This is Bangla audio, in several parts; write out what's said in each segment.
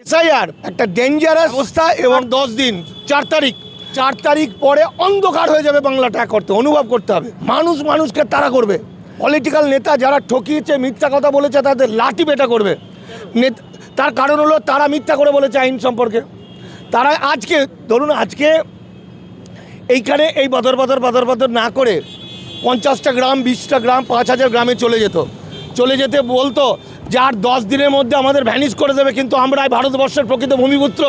এসআইআর একটা ডেঞ্জারাস অবস্থা এবং 10 দিন 4 তারিখ পরে অন্ধকার হয়ে যাবে বাংলাটা করতে অনুভব করতে হবে। মানুষকে তাড়া করবে। পলিটিক্যাল নেতা যারা ঠকিয়েছে, মিথ্যা কথা বলেছে, তাদের লাঠি পেটা করবে। তার কারণ হলো তারা মিথ্যা করে বলেছে আইন সম্পর্কে। তারা আজকে ধরুন আজকে এইখানে এই বদর না করে 50টা গ্রাম, 20টা গ্রাম, 5000 গ্রামে চলে যেতে বলতো যে আর 10 দিনের মধ্যে আমাদের ভ্যানিশ করে দেবে। কিন্তু আমরা ভারতবর্ষের প্রকৃত ভূমিপুত্র,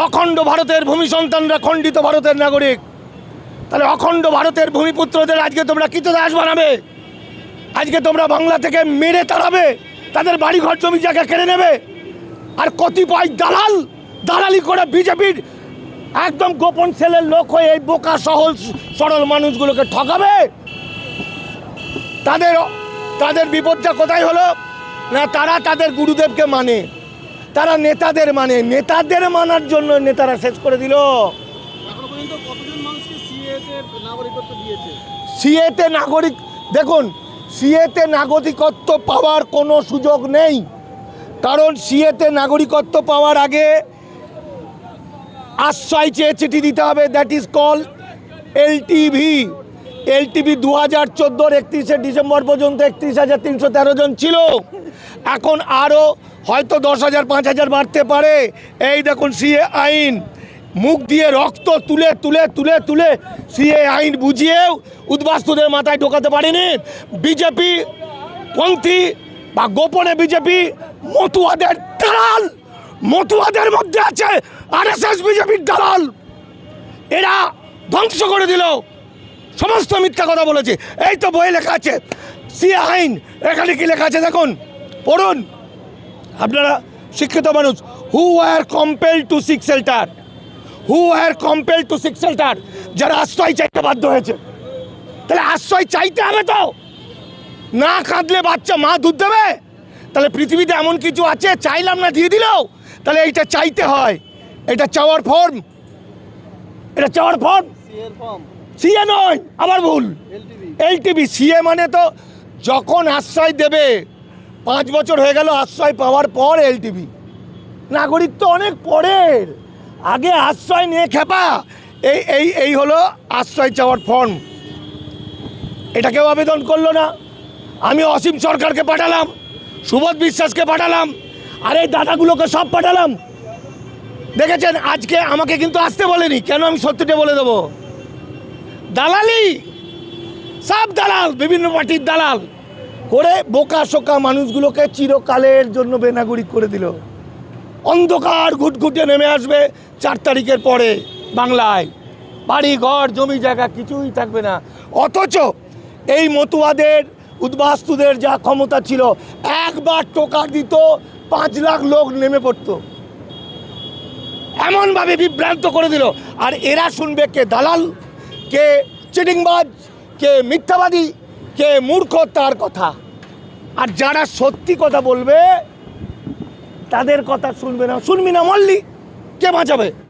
অখণ্ড ভারতের ভূমি সন্তানরা, খণ্ডিত ভারতের নাগরিক। তাহলে অখণ্ড ভারতের ভূমিপুত্রদের আজকে তোমরা কৃতদাস বানাবে, আজকে তোমরা বাংলা থেকে মেরে তাড়াবে, তাদের বাড়িঘর জমি জায়গা কেড়ে নেবে। আর কতিপয় দালালি করে বিজেপির একদম গোপন সেলের লোক হয়ে এই বোকা সরল মানুষগুলোকে ঠকাবে। তাদের বিপদটা কোথায় হলো না, তারা তাদের গুরুদেবকে মানে, তারা নেতাদের মানার জন্য নেতারা শেষ করে দিল। সিএতে নাগরিক দেখুন, সিএতে নাগরিকত্ব পাওয়ার কোনো সুযোগ নেই। কারণ সিএতে নাগরিকত্ব পাওয়ার আগে আশ্রয় চেয়ে চিঠি দিতে হবে, দ্যাট ইজ কল এলটিভি। 2014 31শে ডিসেম্বর পর্যন্ত 31,313 জন ছিল। এখন আরও হয়তো 10,000 5,000 বাড়তে পারে। এই দেখুন সিএ আইন মুখ দিয়ে রক্ত তুলে সিএ আইন বুঝিয়েও উদ্বাস্তুদের মাথায় ঢোকাতে পারেনি বিজেপি পন্থী বা গোপনে বিজেপি মতুয়াদের দালাল। মতুয়াদের মধ্যে আছে আরএসএস বিজেপির দালাল। এরা ধ্বংস করে দিল, সমস্ত মিথ্যা কথা বলেছে। এই তো বইয়ে লেখা আছে সিএ আইন, এখানে কি লেখা আছে দেখুন, পড়ুন আপনারা শিক্ষিত মানুষ। হু আর কম্পেলড টু সিক শেল্টার, যারা আশ্রয় চাইতে বাধ্য হয়েছে। তাহলে আশ্রয় চাইতে হবে তো, না কাঁদলে বাচ্চা মা দুধ দেবে? তাহলে পৃথিবীতে এমন কিছু আছে চাইলাম না দিয়ে দিল? তাহলে এইটা চাইতে হয়, এটা চাওয়ার ফর্ম, সিএ নয়, আবার ভুল, এলটিভি। সিএ মানে তো যখন আশ্রয় দেবে, 5 বছর হয়ে গেল আশ্রয় পাওয়ার পর এলটিভি। নাগরিক তো অনেক পরের, আগে আশ্রয় নিয়ে খেপা। এই হলো আশ্রয় চাওয়ার ফর্ম। এটা কেউ আবেদন করলো না। আমি অসীম সরকারকে পাঠালাম, সুবোধ বিশ্বাসকে পাঠালাম, আর এই দাদাগুলোকে সব পাঠালাম। দেখেছেন আজকে আমাকে কিন্তু আসতে বলেনি, কেন? আমি সত্যিটা বলে দেবো। দালালি, সব দালাল, বিভিন্ন পার্টির দালাল করে বোকা শোকা মানুষগুলোকে চিরকালের জন্য বেনাগরিক করে দিল। অন্ধকার ঘুটঘুটে নেমে আসবে 4 তারিখের পরে বাংলায়, বাড়ি ঘর জমি জায়গা কিছুই থাকবে না। অথচ এই মতুয়াদের উদ্বাস্তুদের যা ক্ষমতা ছিল, একবার টোকা দিত 5 লাখ লোক নেমে পড়তো, এমনভাবে বিভ্রান্ত করে দিল। আর এরা শুনবে কে দালাল, কে চিটিংবাজ, কে মিথ্যাবাদী, কে মূর্খ, তার কথা। আর যারা সত্যি কথা বলবে তাদের কথা শুনবে না, মল্লি কে বাঁচাবে?